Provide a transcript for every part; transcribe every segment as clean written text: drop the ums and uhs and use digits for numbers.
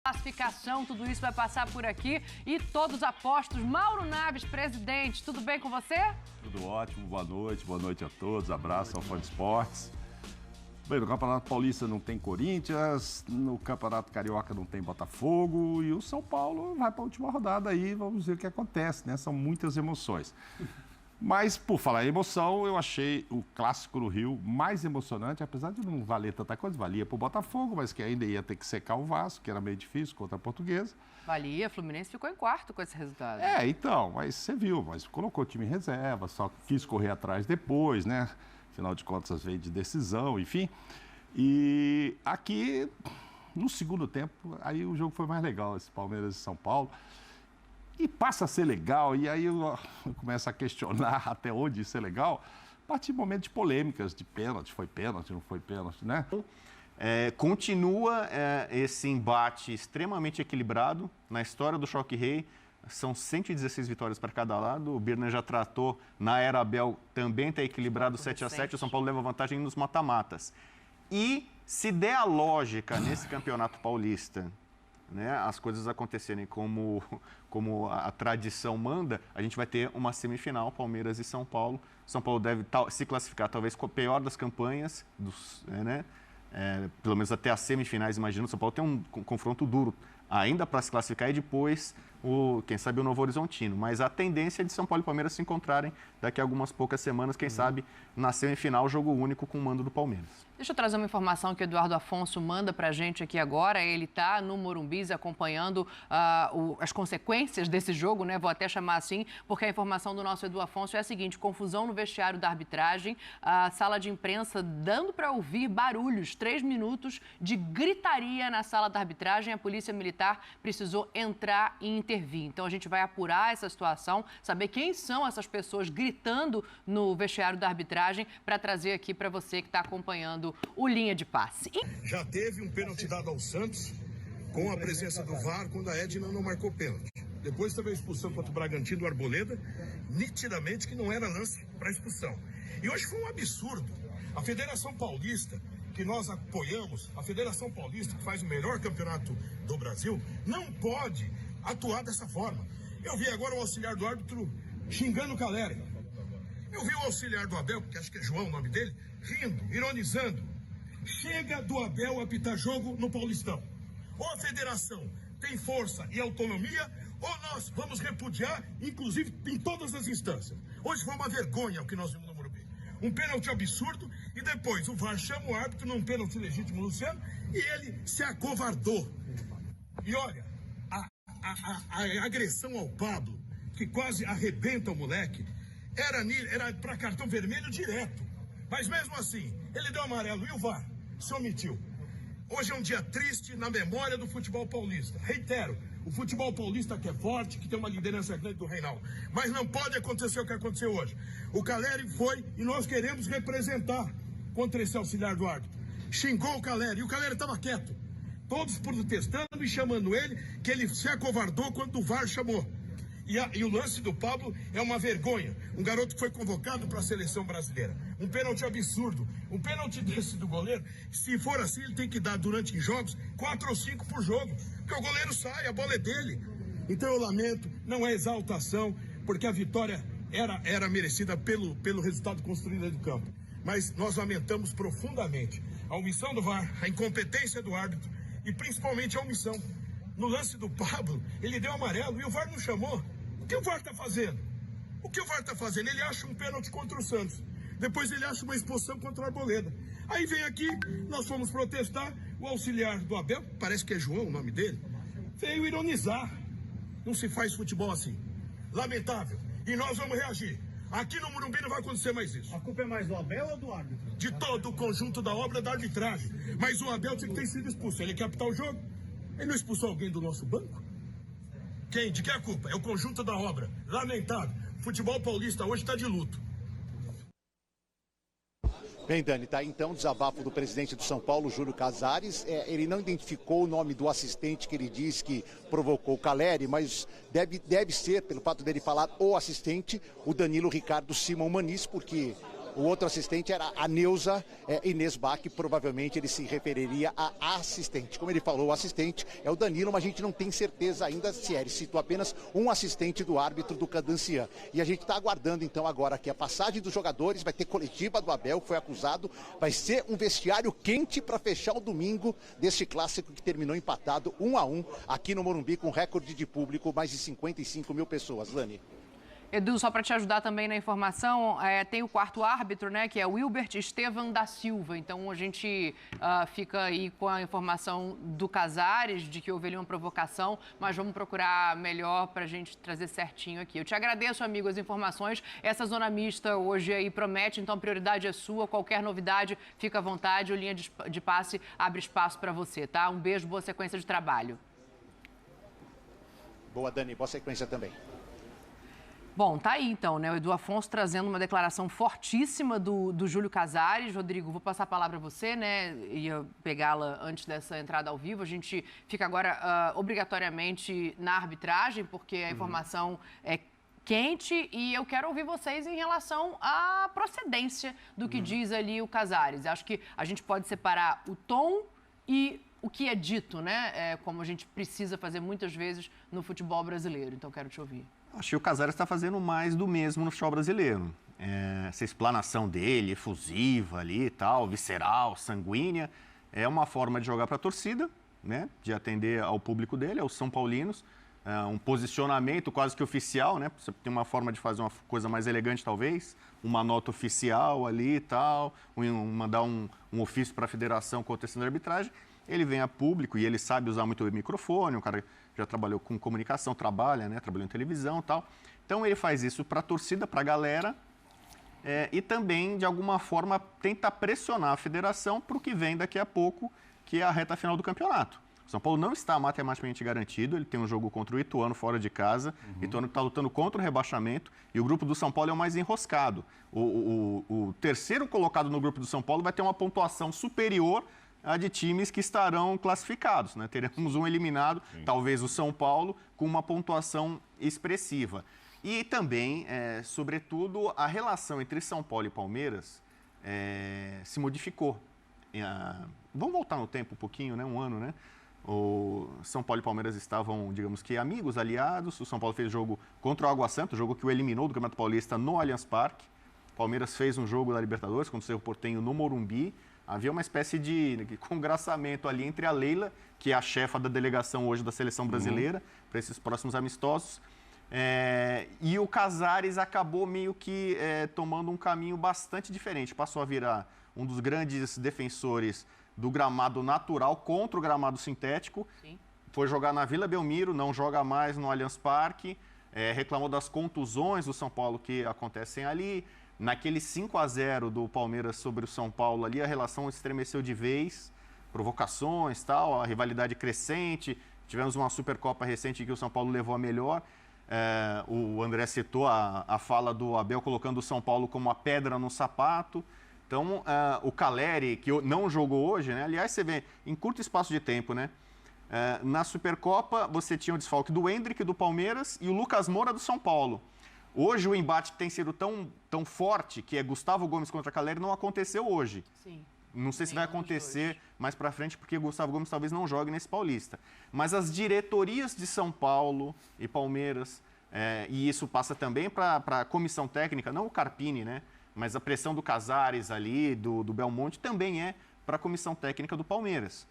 Classificação, tudo isso vai passar por aqui e todos apostos. Mauro Naves, presidente, tudo bem com você? Tudo ótimo, boa noite a todos, abraço ao Fã de Esportes. Bem, no Campeonato Paulista não tem Corinthians, no Campeonato Carioca não tem Botafogo e o São Paulo vai para a última rodada aí, vamos ver o que acontece, né? São muitas emoções. Mas, por falar em emoção, eu achei o Clássico no Rio mais emocionante, apesar de não valer tanta coisa, valia para o Botafogo, mas que ainda ia ter que secar o Vasco, que era meio difícil contra a Portuguesa. Valia, Fluminense ficou em quarto com esse resultado. Então, mas você viu, mas colocou o time em reserva, só quis correr atrás depois, né? Afinal de contas, veio de decisão, enfim. E aqui, no segundo tempo, aí o jogo foi mais legal, esse Palmeiras e São Paulo. E passa a ser legal, e aí eu começo a questionar até onde isso é legal, a partir do momento de polêmicas, de pênalti, não foi pênalti, né? Continua esse embate extremamente equilibrado na história do Choque Rei. São 116 vitórias para cada lado. O Birner já tratou, na era Abel, também está equilibrado 7-7. O São Paulo leva vantagem nos mata-matas. E se der a lógica nesse Campeonato Paulista, né, as coisas acontecerem como a tradição manda, a gente vai ter uma semifinal, Palmeiras e São Paulo. São Paulo deve se classificar talvez com a pior das campanhas, pelo menos até as semifinais, imagino. São Paulo tem um confronto duro ainda para se classificar e depois, quem sabe, o Novo Horizontino. Mas a tendência é de São Paulo e Palmeiras se encontrarem daqui a algumas poucas semanas, quem sabe, na semifinal, jogo único com o mando do Palmeiras. Deixa eu trazer uma informação que o Eduardo Afonso manda pra gente aqui agora. Ele está no Morumbi acompanhando as consequências desse jogo, né? Vou até chamar assim, porque a informação do nosso Edu Afonso é a seguinte: confusão no vestiário da arbitragem, a sala de imprensa dando para ouvir barulhos, 3 minutos de gritaria na sala da arbitragem. A Polícia Militar precisou entrar e intervir. Então a gente vai apurar essa situação, saber quem são essas pessoas gritando no vestiário da arbitragem, para trazer aqui para você que está acompanhando o Linha de Passe. Já teve um pênalti dado ao Santos com a presença do VAR quando a Edna não marcou pênalti. Depois teve a expulsão contra o Bragantino do Arboleda, nitidamente que não era lance para expulsão. E hoje foi um absurdo. A Federação Paulista, que nós apoiamos, a Federação Paulista, que faz o melhor campeonato do Brasil, não pode atuar dessa forma. Eu vi agora o auxiliar do árbitro xingando o Caleri. Eu vi o auxiliar do Abel, que acho que é João o nome dele, rindo, ironizando. Chega do Abel apitar jogo no Paulistão. Ou a federação tem força e autonomia, ou nós vamos repudiar, inclusive em todas as instâncias. Hoje foi uma vergonha o que nós vimos no Morumbi. Um pênalti absurdo e depois o VAR chama o árbitro num pênalti legítimo, Luciano, e ele se acovardou. E olha, a agressão ao Pablo, que quase arrebenta o moleque, era para cartão vermelho direto. Mas mesmo assim, ele deu amarelo e o VAR se omitiu. Hoje é um dia triste na memória do futebol paulista. Reitero, o futebol paulista que é forte, que tem uma liderança grande do Reinaldo. Mas não pode acontecer o que aconteceu hoje. O Caleri foi e nós queremos representar contra esse auxiliar do árbitro. Xingou o Caleri e o Caleri estava quieto. Todos protestando e chamando ele, que ele se acovardou quando o VAR chamou. E o lance do Pablo é uma vergonha. Um garoto que foi convocado para a seleção brasileira. Um pênalti absurdo. Um pênalti desse do goleiro, se for assim, ele tem que dar durante jogos 4 ou 5 por jogo. Porque o goleiro sai, a bola é dele. Então eu lamento, não é exaltação, porque a vitória era merecida pelo resultado construído aí do campo. Mas nós lamentamos profundamente a omissão do VAR, a incompetência do árbitro e principalmente a omissão. No lance do Pablo, ele deu amarelo e o VAR não chamou. O que o VAR está fazendo? O que o VAR está fazendo? Ele acha um pênalti contra o Santos. Depois ele acha uma expulsão contra o Arboleda. Aí vem aqui, nós fomos protestar, o auxiliar do Abel, parece que é João o nome dele, veio ironizar. Não se faz futebol assim. Lamentável. E nós vamos reagir. Aqui no Morumbi não vai acontecer mais isso. A culpa é mais do Abel ou do árbitro? De todo o conjunto da obra da arbitragem. Mas o Abel tinha que ter sido expulso. Ele quer apitar o jogo. Ele não expulsou alguém do nosso banco? Quem? De que é a culpa? É o conjunto da obra. Lamentável. O futebol paulista hoje está de luto. Bem, Dani, tá aí então o desabafo do presidente do São Paulo, Júlio Casares. Ele não identificou o nome do assistente que ele disse que provocou o Caleri, mas deve ser, pelo fato dele falar o assistente, o Danilo Ricardo Simão Maniz, porque O outro assistente era a Neuza Inês Bach, provavelmente ele se referiria a assistente. Como ele falou, o assistente é o Danilo, mas a gente não tem certeza ainda se ele citou apenas um assistente do árbitro do Candancian. E a gente está aguardando então agora aqui a passagem dos jogadores, vai ter coletiva do Abel, que foi acusado, vai ser um vestiário quente para fechar o domingo deste clássico que terminou empatado 1-1 aqui no Morumbi com recorde de público, mais de 55 mil pessoas. Lani. Edu, só para te ajudar também na informação, tem o quarto árbitro, né, que é o Wilbert Estevam da Silva. Então, a gente fica aí com a informação do Casares, de que houve ali uma provocação, mas vamos procurar melhor para a gente trazer certinho aqui. Eu te agradeço, amigo, as informações. Essa zona mista hoje aí promete, então a prioridade é sua. Qualquer novidade, fica à vontade. O Linha de Passe abre espaço para você, tá? Um beijo, boa sequência de trabalho. Boa, Dani. Boa sequência também. Bom, tá aí então, né? O Edu Afonso trazendo uma declaração fortíssima do Júlio Casares. Rodrigo, vou passar a palavra a você, né? Ia pegá-la antes dessa entrada ao vivo. A gente fica agora obrigatoriamente na arbitragem, porque a informação é quente e eu quero ouvir vocês em relação à procedência do que diz ali o Casares. Acho que a gente pode separar o tom e o que é dito, né? Como a gente precisa fazer muitas vezes no futebol brasileiro. Então, quero te ouvir. Acho que o Casares está fazendo mais do mesmo no futebol brasileiro. Essa explanação dele, efusiva ali e tal, visceral, sanguínea, é uma forma de jogar para a torcida, né? De atender ao público dele, aos São Paulinos. Um posicionamento quase que oficial, né? Você tem uma forma de fazer uma coisa mais elegante, talvez. Uma nota oficial ali e tal, mandar um ofício para a federação acontecendo a arbitragem. Ele vem a público e ele sabe usar muito bem o microfone, o cara já trabalhou com comunicação, trabalhou em televisão e tal. Então, ele faz isso para a torcida, para a galera, e também, de alguma forma, tenta pressionar a federação para o que vem daqui a pouco, que é a reta final do campeonato. O São Paulo não está matematicamente garantido, ele tem um jogo contra o Ituano fora de casa, o Ituano está lutando contra o rebaixamento, e o grupo do São Paulo é o mais enroscado. O terceiro colocado no grupo do São Paulo vai ter uma pontuação superior a de times que estarão classificados, né? Teremos um eliminado, talvez o São Paulo, com uma pontuação expressiva. E também, sobretudo, a relação entre São Paulo e Palmeiras se modificou. Vamos voltar no tempo um pouquinho, né? Um ano, né? O São Paulo e Palmeiras estavam, digamos que, amigos, aliados. O São Paulo fez jogo contra o Água Santa, jogo que o eliminou do Campeonato Paulista no Allianz Parque. O Palmeiras fez um jogo da Libertadores contra o Cerro Porteño no Morumbi. Havia uma espécie de congraçamento ali entre a Leila, que é a chefa da delegação hoje da Seleção Brasileira, para esses próximos amistosos, e o Casares acabou meio que tomando um caminho bastante diferente. Passou a virar um dos grandes defensores do gramado natural contra o gramado sintético. Sim. Foi jogar na Vila Belmiro, não joga mais no Allianz Parque, reclamou das contusões do São Paulo que acontecem ali. Naquele 5-0 do Palmeiras sobre o São Paulo ali, a relação estremeceu de vez, provocações, tal, a rivalidade crescente. Tivemos uma Supercopa recente em que o São Paulo levou a melhor. O André citou a fala do Abel colocando o São Paulo como uma pedra no sapato. Então, o Caleri, que não jogou hoje, né? Aliás, você vê, em curto espaço de tempo, né? Na Supercopa, você tinha o desfalque do Endrick, do Palmeiras, e o Lucas Moura, do São Paulo. Hoje, o embate que tem sido tão forte, que é Gustavo Gomes contra Caleri, não aconteceu hoje. Sim. Não sei se vai acontecer mais para frente, porque Gustavo Gomes talvez não jogue nesse Paulista. Mas as diretorias de São Paulo e Palmeiras, e isso passa também para a comissão técnica, não o Carpini, né? Mas a pressão do Casares ali, do Belmonte, também é para a comissão técnica do Palmeiras.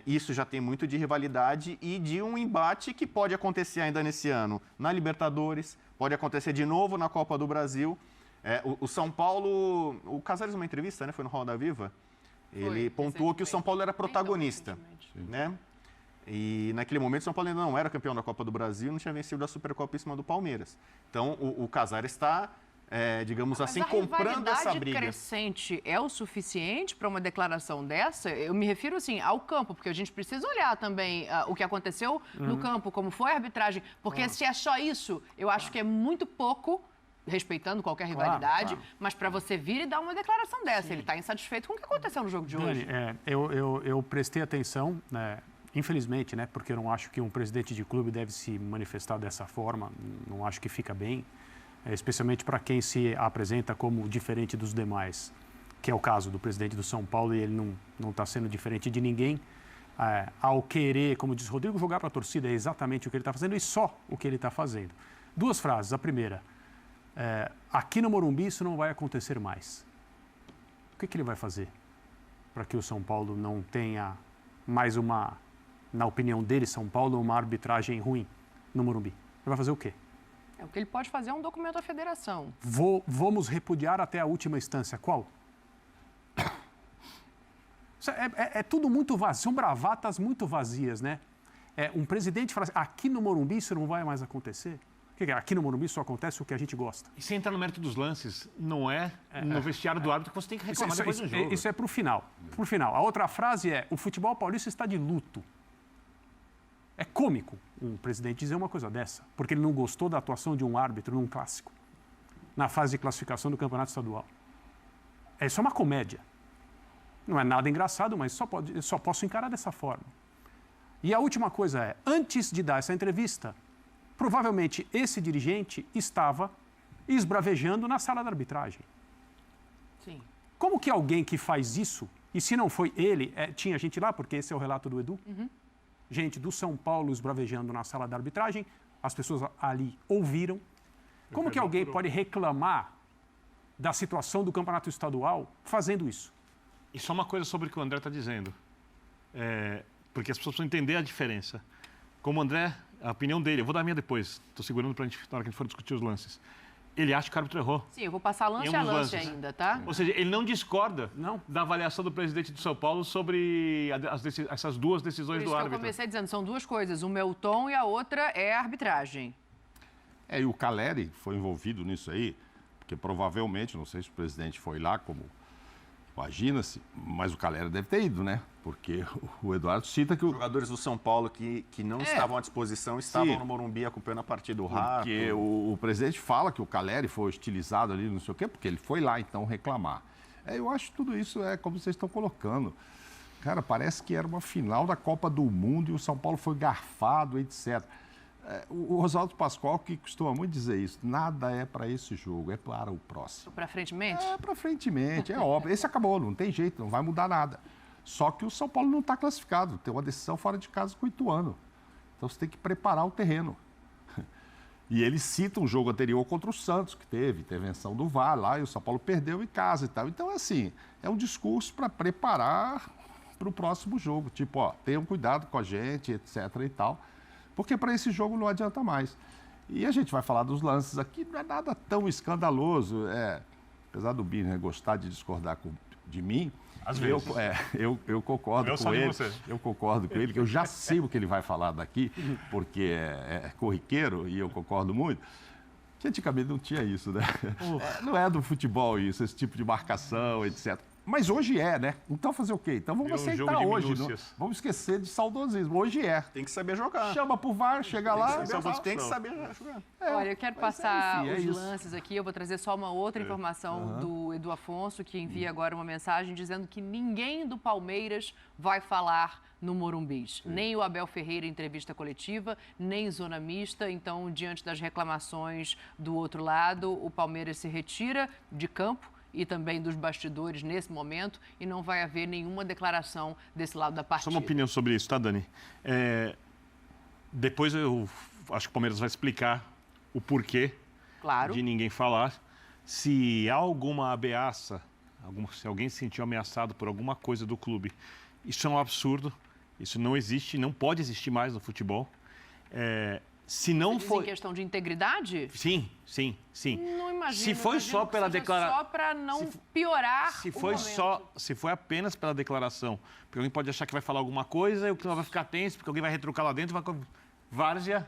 Isso já tem muito de rivalidade e de um embate que pode acontecer ainda nesse ano na Libertadores, pode acontecer de novo na Copa do Brasil. O São Paulo, o Casares, numa entrevista, né, foi no Roda Viva, ele pontuou que o São Paulo era protagonista, né? E naquele momento o São Paulo ainda não era campeão da Copa do Brasil, não tinha vencido a Supercopa em cima do Palmeiras. Então o Casares está, digamos assim, comprando essa briga. Mas a rivalidade crescente é o suficiente para uma declaração dessa? Eu me refiro, assim, ao campo, porque a gente precisa olhar também o que aconteceu no campo, como foi a arbitragem, porque se é só isso, eu acho que é muito pouco, respeitando qualquer rivalidade, mas para você vir e dar uma declaração dessa, ele está insatisfeito com o que aconteceu no jogo de hoje. Eu prestei atenção, né, infelizmente, né, porque eu não acho que um presidente de clube deve se manifestar dessa forma, não acho que fica bem. especialmente para quem se apresenta como diferente dos demais, que é o caso do presidente do São Paulo, e ele não está sendo diferente de ninguém, ao querer, como diz Rodrigo, jogar para a torcida, é exatamente o que ele está fazendo e só o que ele está fazendo. 2 frases. A primeira, aqui no Morumbi isso não vai acontecer mais. O que ele vai fazer para que o São Paulo não tenha mais uma, na opinião dele, São Paulo, uma arbitragem ruim no Morumbi? Ele vai fazer o quê? O que ele pode fazer é um documento à federação. Vamos repudiar até a última instância. Qual? É tudo muito vazio, são bravatas muito vazias, né? Um presidente fala assim, aqui no Morumbi isso não vai mais acontecer. O que é? Aqui no Morumbi só acontece o que a gente gosta. E sem entrar no mérito dos lances, não é no vestiário do árbitro que você tem que reclamar depois do jogo. Isso é para o final. Por final. A outra frase é, o futebol paulista está de luto. É cômico um presidente dizer uma coisa dessa, porque ele não gostou da atuação de um árbitro num clássico, na fase de classificação do Campeonato Estadual. Isso é uma comédia. Não é nada engraçado, mas só posso encarar dessa forma. E a última coisa é, antes de dar essa entrevista, provavelmente esse dirigente estava esbravejando na sala da arbitragem. Sim. Como que alguém que faz isso, e se não foi ele, tinha gente lá, porque esse é o relato do Edu, gente do São Paulo esbravejando na sala da arbitragem, as pessoas ali ouviram. Como que alguém pode reclamar da situação do campeonato estadual fazendo isso? E só uma coisa sobre o que o André está dizendo, porque as pessoas precisam entender a diferença. Como o André, a opinião dele, eu vou dar a minha depois, estou segurando para a gente, na hora que a gente for discutir os lances. Ele acha que o árbitro errou. Sim, eu vou passar lance a lance ainda, tá? Ou seja, ele não discorda da avaliação do presidente de São Paulo sobre essas 2 decisões do árbitro. Eu comecei dizendo, são 2 coisas, uma é o tom e a outra é a arbitragem. E o Caleri foi envolvido nisso aí, porque provavelmente, não sei se o presidente foi lá, como imagina-se, mas o Caleri deve ter ido, né? Porque o Eduardo cita que Os jogadores do São Paulo que não estavam à disposição estavam no Morumbi acompanhando a partida do Rato. Porque o presidente fala que o Caleri foi hostilizado ali, não sei o quê, porque ele foi lá, então, reclamar. Eu acho que tudo isso como vocês estão colocando. Cara, parece que era uma final da Copa do Mundo e o São Paulo foi garfado, etc. O Oswaldo Pascoal, que costuma muito dizer isso, nada é para esse jogo, é para o próximo. Para frentemente? Para frentemente, é óbvio. Esse acabou, não tem jeito, não vai mudar nada. Só que o São Paulo não está classificado, tem uma decisão fora de casa com o Ituano. Então você tem que preparar o terreno. E ele cita um jogo anterior contra o Santos, que teve intervenção do VAR lá, e o São Paulo perdeu em casa e tal. Então, assim, é um discurso para preparar para o próximo jogo. Tipo, tenham cuidado com a gente, etc. e tal. Porque para esse jogo não adianta mais. E a gente vai falar dos lances aqui, não é nada tão escandaloso. Apesar do Birner gostar de discordar de mim, às vezes. Eu concordo com ele. Eu concordo com ele, que eu já sei o que ele vai falar daqui, porque é corriqueiro e eu concordo muito. Que antigamente não tinha isso, né? Não é do futebol isso, esse tipo de marcação, etc. Mas hoje né? Então fazer o quê? Então vamos aceitar hoje. Não? Vamos esquecer de saudosismo. Hoje Tem que saber jogar. Chama pro VAR, chega lá. Tem que saber jogar. Olha, eu quero passar os lances aqui. Eu vou trazer só uma outra informação do Edu Afonso, que envia agora uma mensagem dizendo que ninguém do Palmeiras vai falar no Morumbi. Nem o Abel Ferreira em entrevista coletiva, nem zona mista. Então, diante das reclamações do outro lado, o Palmeiras se retira de campo e também dos bastidores nesse momento, e não vai haver nenhuma declaração desse lado da partida. Só uma opinião sobre isso, tá, Dani? Depois eu acho que o Palmeiras vai explicar o porquê de ninguém falar. Se há alguma ameaça, se alguém se sentiu ameaçado por alguma coisa do clube, isso é um absurdo, isso não existe, não pode existir mais no futebol. Se não foi em questão de integridade? Sim. Não imagino. Se foi só pela declaração, só para não piorar se foi apenas pela declaração, porque alguém pode achar que vai falar alguma coisa e o clima vai ficar tenso, porque alguém vai retrucar lá dentro, várzea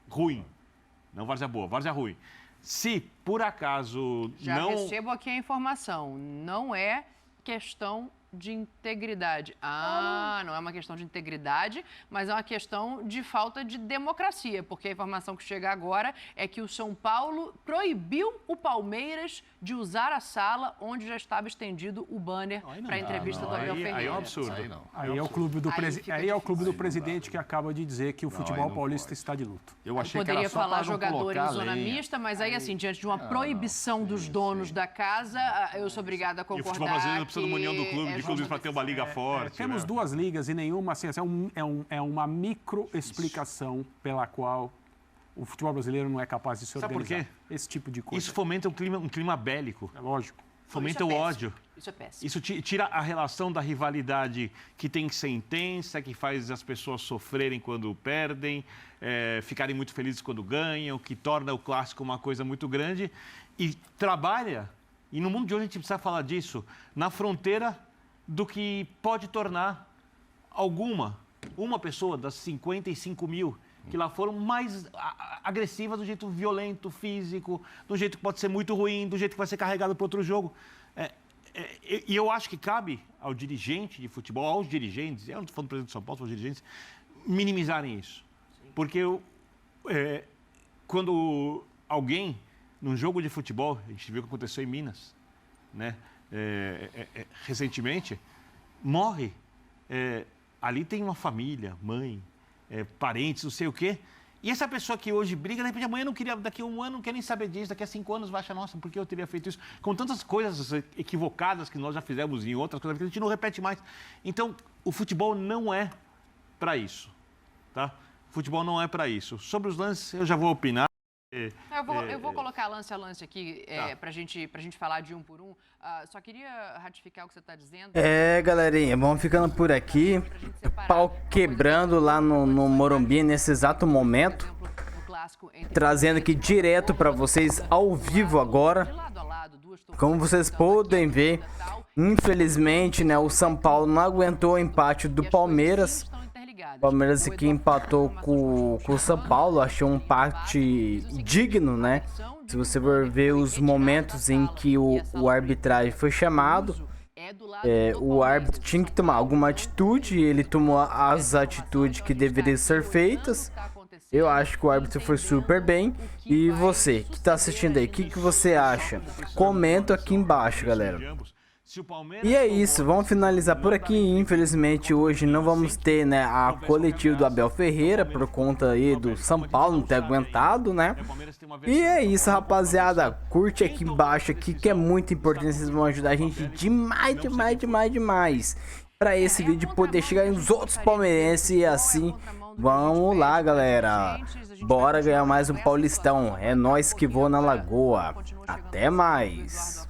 ruim. Não várzea boa, várzea ruim. Se por acaso Já recebo aqui a informação, não é questão de integridade. Não é uma questão de integridade, mas é uma questão de falta de democracia, porque a informação que chega agora é que o São Paulo proibiu o Palmeiras de usar a sala onde já estava estendido o banner para a entrevista do Abel Ferreira. Aí é um absurdo. Aí é o clube do presidente que acaba de dizer que o futebol paulista está de luto. Eu achei que poderia era só falar para não jogadores colocar em zona lenha. mista, mas aí assim, diante de uma proibição dos donos da casa, eu sou obrigada a E o concordar. futebol brasileiro precisa de uma união do clube, é de clubes para ter uma liga forte. Temos né? duas ligas e nenhuma, assim, é uma micro-explicação pela qual o futebol brasileiro não é capaz de se Sabe organizar. por quê? Esse tipo de coisa. Isso fomenta um clima bélico. É lógico. Fomenta Isso é o péssimo. ódio. Isso é péssimo. Isso tira a relação da rivalidade que tem sentença, que faz as pessoas sofrerem quando perdem, ficarem muito felizes quando ganham, que torna o clássico uma coisa muito grande e trabalha, e no mundo de hoje a gente precisa falar disso, na fronteira do que pode tornar uma pessoa das 55 mil que lá foram mais agressivas do jeito violento, físico, do jeito que pode ser muito ruim, do jeito que vai ser carregado para outro jogo. E eu acho que cabe ao dirigente de futebol, aos dirigentes, eu não estou falando do presidente de São Paulo, são os dirigentes, minimizarem isso. Porque quando alguém, num jogo de futebol, a gente viu o que aconteceu em Minas, né? Recentemente, morre. Ali tem uma família, mãe, parentes, não sei o quê. E essa pessoa que hoje briga, de repente amanhã não queria, daqui a um ano não quer nem saber disso, daqui a 5 anos vai achar, nossa, por que eu teria feito isso? Com tantas coisas equivocadas que nós já fizemos em outras coisas, a gente não repete mais. Então, o futebol não é para isso, tá? O futebol não é para isso. Sobre os lances, eu já vou opinar. Eu vou colocar lance a lance aqui pra gente falar de um por um. Só queria ratificar o que você está dizendo. Galerinha, vamos ficando por aqui. Pau quebrando lá no Morumbi nesse exato momento. Trazendo aqui direto para vocês ao vivo agora. Como vocês podem ver, infelizmente, né, o São Paulo não aguentou o empate do Palmeiras. O Palmeiras aqui empatou com o São Paulo, achei um empate digno, né? Se você for ver os momentos em que o arbitragem foi chamado, o árbitro tinha que tomar alguma atitude, ele tomou as atitudes que deveriam ser feitas. Eu acho que o árbitro foi super bem. E você que está assistindo aí, o que você acha? Comenta aqui embaixo, galera. E é isso, vamos finalizar por aqui. Infelizmente hoje não vamos ter, né, a coletiva do Abel Ferreira por conta aí do São Paulo não ter aguentado, né? E é isso, rapaziada, curte aqui embaixo aqui que é muito importante, vocês vão ajudar a gente demais para esse vídeo poder chegar nos outros palmeirenses e assim. Vamos lá, galera, bora ganhar mais um Paulistão, é nós que voa na Lagoa. Até mais.